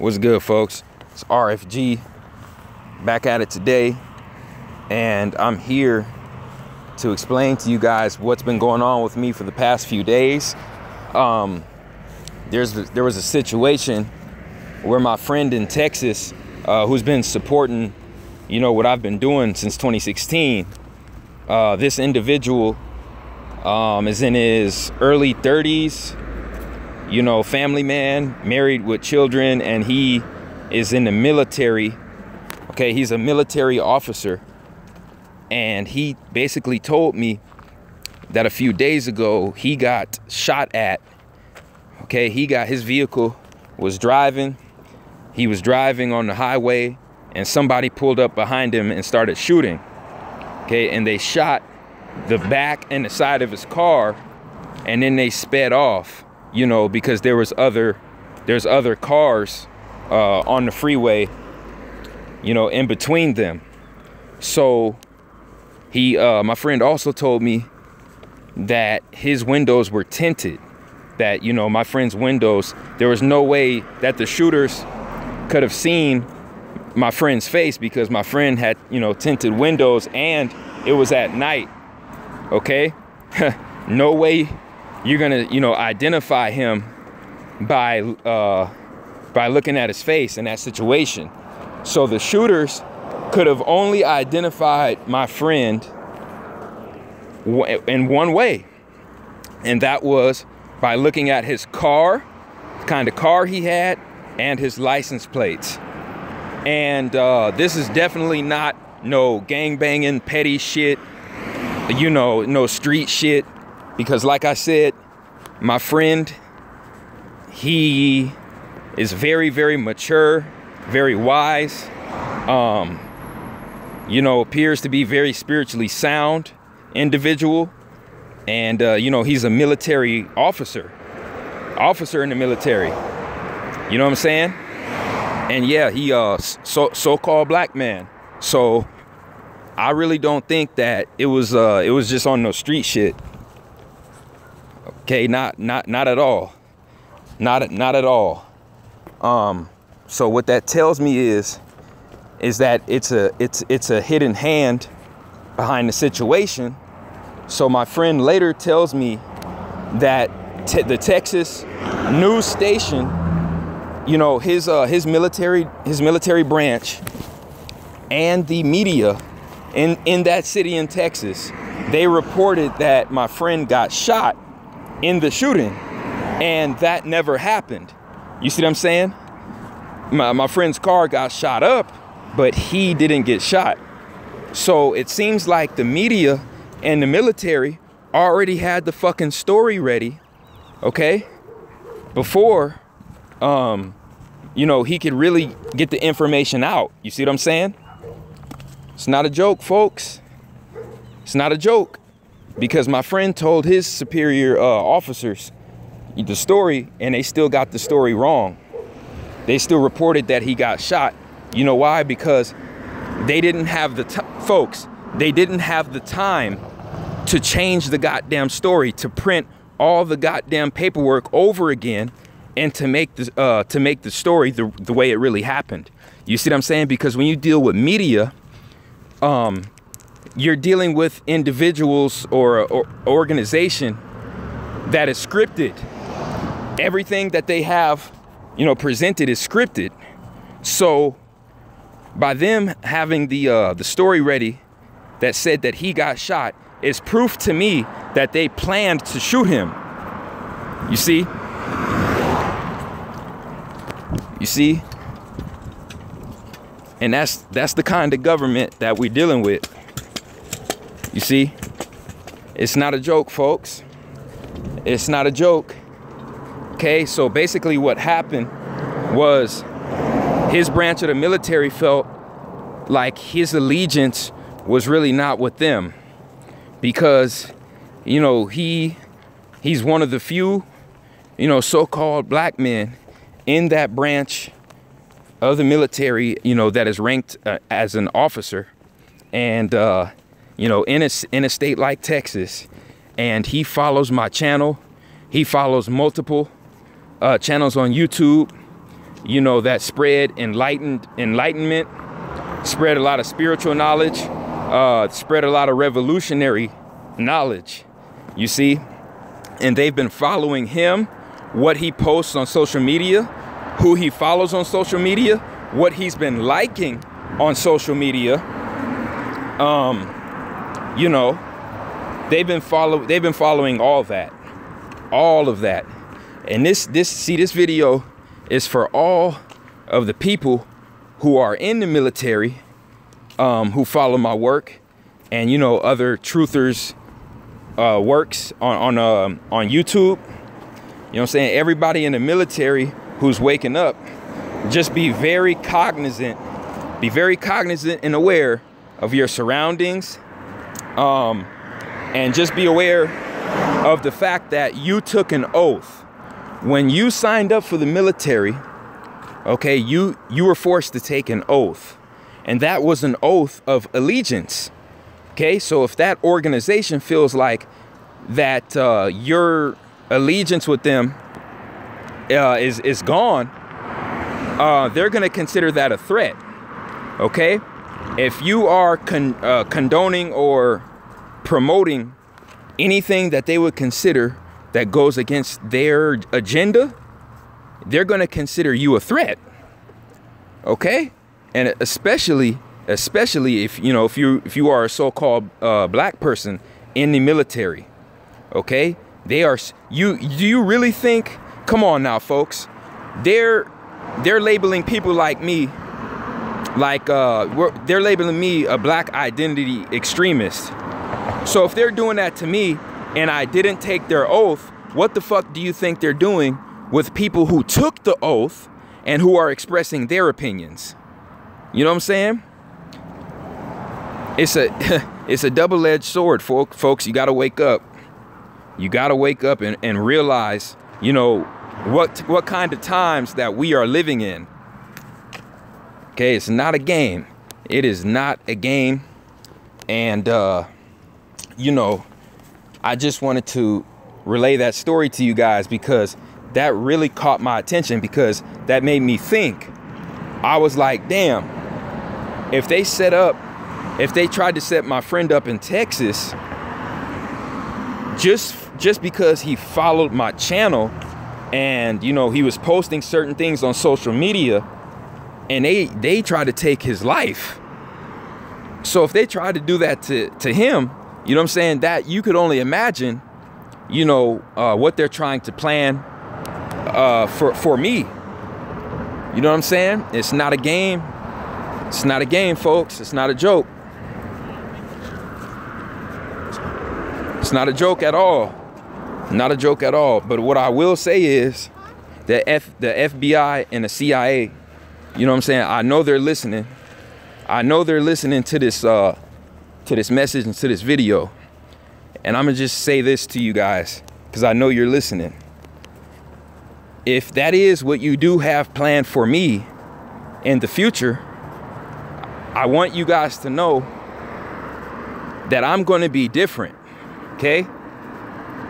What's good, folks? It's RFG back at it today, and I'm here to explain to you guys what's been going on with me for the past few days. There was a situation where my friend in Texas, who's been supporting, what I've been doing since 2016. This individual is in his early 30s. Family man, married with children, and he is in the military. Okay, he's a military officer. And he basically told me that a few days ago, he got shot at. Okay, his vehicle was driving. He was driving on the highway, and somebody pulled up behind him and started shooting. Okay, and they shot the back and the side of his car, and then they sped off. Because there's other cars on the freeway, in between them. So my friend also told me that his windows were tinted, that, my friend's windows, there was no way that the shooters could have seen my friend's face because my friend had, tinted windows, and it was at night. Okay. No way you're gonna, identify him by looking at his face in that situation. So the shooters could have only identified my friend in one way, and that was by looking at his car, the kind of car he had, and his license plates. And this is definitely not no gangbanging, petty shit, no street shit. Because like I said, my friend, he is very, very mature, very wise, appears to be very spiritually sound individual. And, he's a military officer in the military. You know what I'm saying? And yeah, he so-called black man. So I really don't think that it was just on no street shit. Okay, not at all. Not at all. So what that tells me is that it's a hidden hand behind the situation. So my friend later tells me that the Texas news station, his military branch and the media in that city in Texas, they reported that my friend got shot in the shooting, and that never happened. You see what I'm saying? My friend's car got shot up, but he didn't get shot. So it seems like the media and the military already had the fucking story ready, okay, before he could really get the information out. You see what I'm saying? It's not a joke, folks. It's not a joke. Because my friend told his superior officers the story, and they still got the story wrong. They still reported that he got shot. You know why? Because they didn't have they didn't have the time to change the goddamn story, to print all the goddamn paperwork over again, and to make the story the way it really happened. You see what I'm saying? Because when you deal with media, you're dealing with individuals or organization that is scripted. Everything that they have, presented is scripted. So by them having the story ready that said that he got shot is proof to me that they planned to shoot him. You see? You see? And that's the kind of government that we're dealing with. You see, it's not a joke, folks. It's not a joke. Okay, so basically what happened was his branch of the military felt like his allegiance was really not with them, because, he's one of the few, so-called black men in that branch of the military, that is ranked as an officer. And, in a state like Texas, and he follows my channel. He follows multiple channels on YouTube, you know, that spread enlightenment, spread a lot of spiritual knowledge, spread a lot of revolutionary knowledge, you see. And they've been following him, what he posts on social media, who he follows on social media, what he's been liking on social media. You know, they've been following all of that. And this video is for all of the people who are in the military, who follow my work, and, you know, other truthers works on YouTube. You know what I'm saying? Everybody in the military who's waking up, just be very cognizant and aware of your surroundings, and just be aware of the fact that you took an oath when you signed up for the military. Okay, you were forced to take an oath, and that was an oath of allegiance. Okay, so if that organization feels like that your allegiance with them is gone, they're going to consider that a threat. Okay, if you are condoning or promoting anything that they would consider that goes against their agenda, they're going to consider you a threat. Okay, and especially if you are a so-called black person in the military. Okay, do you really think, come on now folks, they're labeling people like me, like they're labeling me a black identity extremist. So if they're doing that to me and I didn't take their oath, what the fuck do you think they're doing with people who took the oath and who are expressing their opinions? You know what I'm saying? It's a double-edged sword, folks. You gotta wake up. You gotta wake up and realize, you know, what kind of times that we are living in. Okay, it's not a game. It is not a game. And you know, I just wanted to relay that story to you guys because that really caught my attention, because that made me think. I was like, damn, if they tried to set my friend up in Texas just because he followed my channel and, you know, he was posting certain things on social media, and they tried to take his life. So if they tried to do that to him, you know what I'm saying, that you could only imagine, you know, what they're trying to plan for me. You know what I'm saying? It's not a game. It's not a game, folks. It's not a joke. It's not a joke at all. Not a joke at all. But what I will say is that the FBI and the CIA, you know what I'm saying, I know they're listening. I know they're listening to this message and to this video. And I'm gonna just say this to you guys, because I know you're listening. If that is what you do have planned for me in the future, I want you guys to know that I'm going to be different. Okay?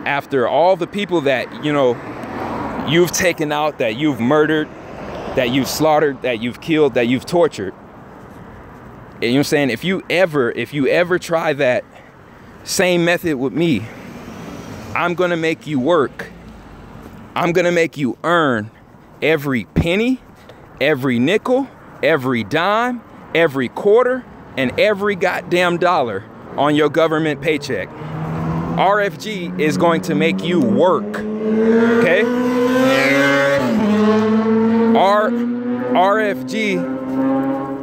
After all the people that, you know, you've taken out, that you've murdered, that you've slaughtered, that you've killed, that you've tortured. And you know what I'm saying? If you ever try that same method with me, I'm going to make you work. I'm going to make you earn every penny, every nickel, every dime, every quarter, and every goddamn dollar on your government paycheck. RFG is going to make you work, okay?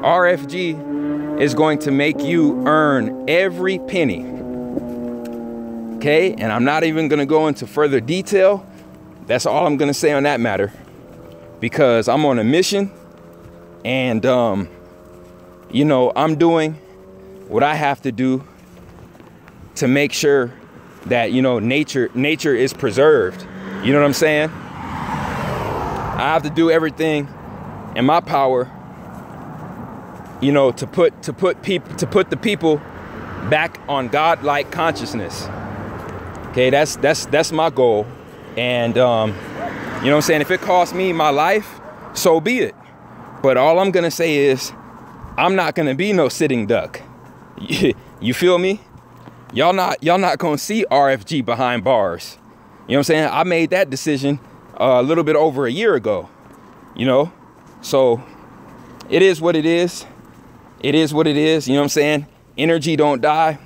RFG is going to make you earn every penny, okay? And I'm not even going to go into further detail. That's all I'm going to say on that matter, because I'm on a mission, and you know, I'm doing what I have to do to make sure that, you know, nature is preserved. You know what I'm saying? I have to do everything in my power, you know, to put the people back on God-like consciousness. Okay, that's my goal. And you know what I'm saying, if it costs me my life so be it. But all I'm gonna say is, I'm not gonna be no sitting duck. You feel me? Y'all not gonna see RFG behind bars. You know what I'm saying? I made that decision a little bit over a year ago, you know? So it is what it is. It is what it is, you know what I'm saying? Energy don't die,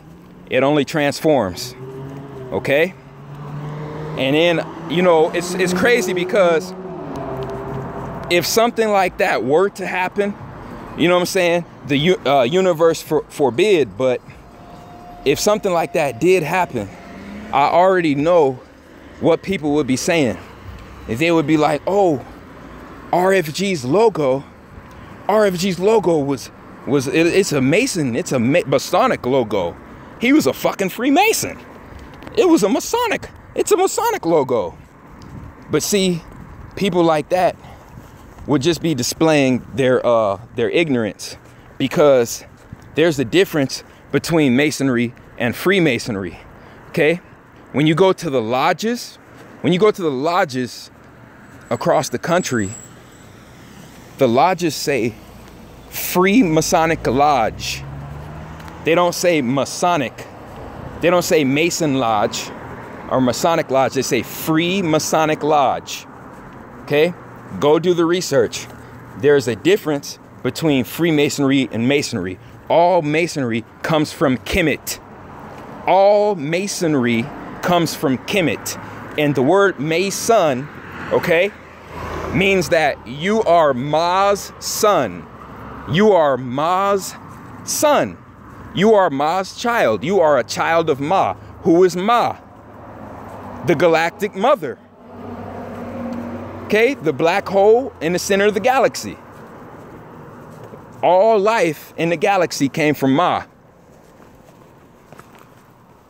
it only transforms, okay? And then, you know, it's crazy because if something like that were to happen, you know what I'm saying? The universe forbid, but if something like that did happen, I already know what people would be saying. They would be like, oh, RFG's logo it's a Mason, it's a Masonic logo. He was a fucking Freemason. It's a Masonic logo. But see, people like that would just be displaying their ignorance, because there's a difference between Masonry and Freemasonry, okay? When you go to the lodges across the country, the lodges say Free Masonic Lodge. They don't say Masonic. They don't say Mason Lodge or Masonic Lodge. They say Free Masonic Lodge. Okay? Go do the research. There's a difference between Freemasonry and Masonry. All Masonry comes from Kemet. All Masonry comes from Kemet. And the word Mason, okay, means that you are Ma's son. You are Ma's son. You are Ma's child. You are a child of Ma. Who is Ma? The galactic mother. Okay, the black hole in the center of the galaxy. All life in the galaxy came from Ma.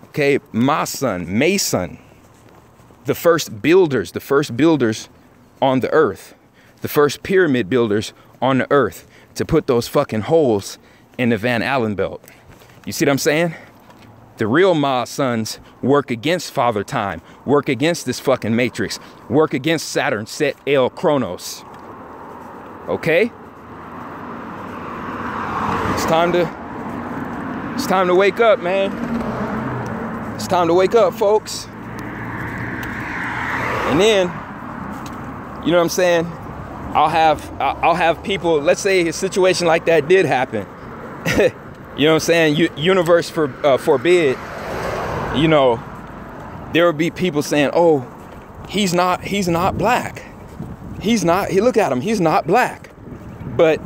Okay, Ma's son, Mason. The first builders on the earth. The first pyramid builders on the earth to put those fucking holes in the Van Allen belt. You see what I'm saying? The real Ma sons work against Father Time, work against this fucking matrix, work against Saturn, Set, El, Chronos. Okay? It's time to wake up, man. It's time to wake up, folks. And then, you know what I'm saying? I'll have people, let's say a situation like that did happen. You know what I'm saying? Universe forbid, you know, there would be people saying, oh, he's not black. Look at him, he's not black. But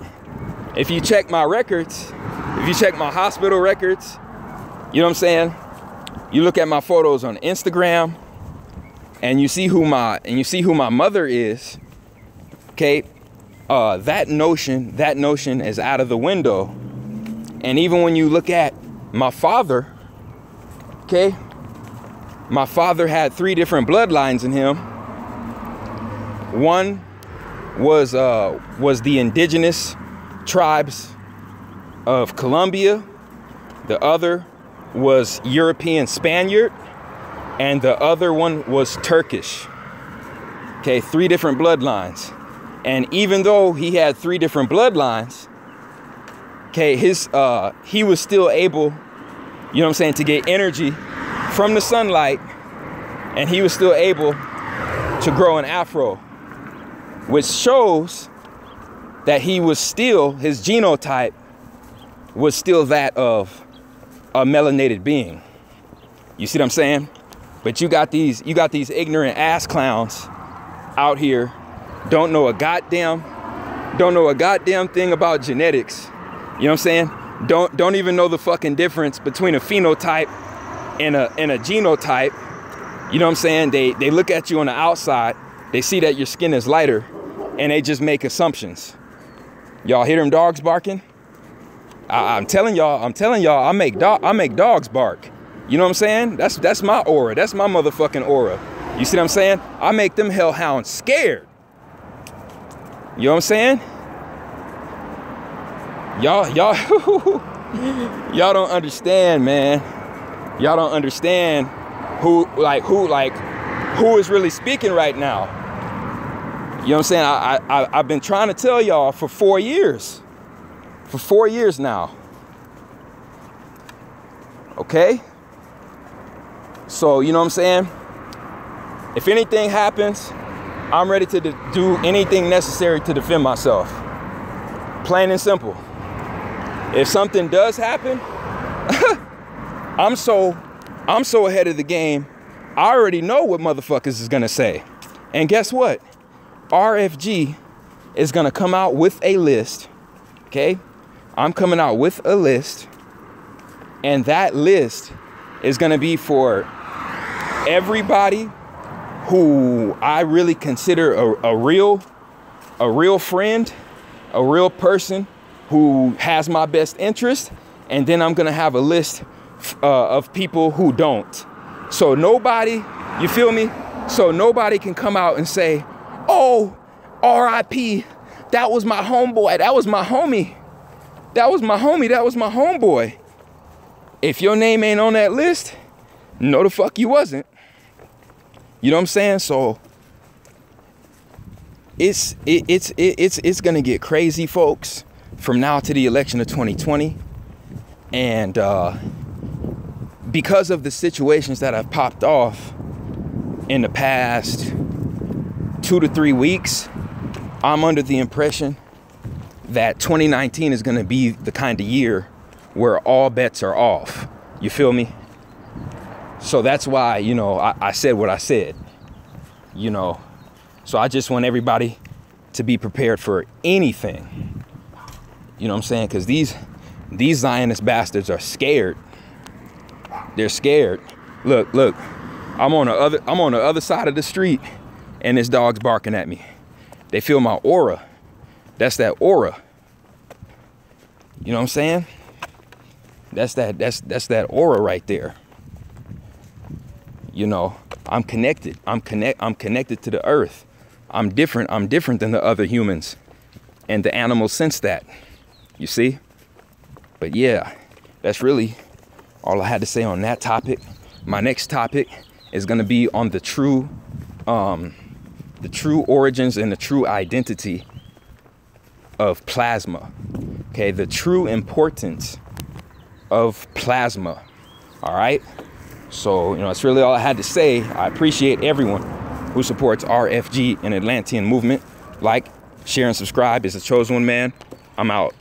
if you check my records, if you check my hospital records, you know what I'm saying? You look at my photos on Instagram and you see who my mother is. Okay, that notion is out of the window. And even when you look at my father, okay, my father had 3 different bloodlines in him. One was the indigenous tribes of Colombia. The other was European Spaniard, and the other one was Turkish. Okay, 3 different bloodlines. And even though he had 3 different bloodlines, okay, he was still able, you know what I'm saying, to get energy from the sunlight, and he was still able to grow an afro, which shows that his genotype was still that of a melanated being. You see what I'm saying? But you got these ignorant ass clowns out here, don't know a goddamn thing about genetics. You know what I'm saying? Don't even know the fucking difference between a phenotype and a genotype. You know what I'm saying? They look at you on the outside, they see that your skin is lighter, and they just make assumptions. Y'all hear them dogs barking? I'm telling y'all, I make dogs bark. You know what I'm saying? That's my aura. That's my motherfucking aura. You see what I'm saying? I make them hellhounds scared. You know what I'm saying? Y'all don't understand, man. Y'all don't understand who is really speaking right now. You know what I'm saying? I've been trying to tell y'all for 4 years. For 4 years now. Okay? So, you know what I'm saying? If anything happens, I'm ready to do anything necessary to defend myself. Plain and simple. If something does happen, I'm so ahead of the game. I already know what motherfuckers is gonna say. And guess what? RFG is gonna come out with a list. Okay? I'm coming out with a list. And that list is gonna be for everybody who I really consider a real friend, a real person who has my best interest, and then I'm gonna have a list of people who don't. So nobody, you feel me? So nobody can come out and say, oh, RIP, that was my homeboy, that was my homie, that was my homie, that was my homeboy. If your name ain't on that list, no the fuck you wasn't. You know what I'm saying? So it's gonna get crazy, folks, from now to the election of 2020. And because of the situations that have popped off in the past 2 to 3 weeks, I'm under the impression that 2019 is gonna be the kind of year where all bets are off. You feel me? So that's why, you know, I said what I said, you know. So I just want everybody to be prepared for anything. You know what I'm saying? Because these Zionist bastards are scared. They're scared. Look, I'm on the other side of the street and this dog's barking at me. They feel my aura. That's that aura. You know what I'm saying? That's that aura right there. You know, I'm connected. I'm connected to the earth. I'm different than the other humans. And the animals sense that. You see? But yeah, that's really all I had to say on that topic. My next topic is going to be on the true origins and the true identity of plasma. Okay, the true importance of plasma. All right? So, you know, that's really all I had to say. I appreciate everyone who supports RFG and Atlantean movement. Like, share, and subscribe. It's the Chosen One Man. I'm out.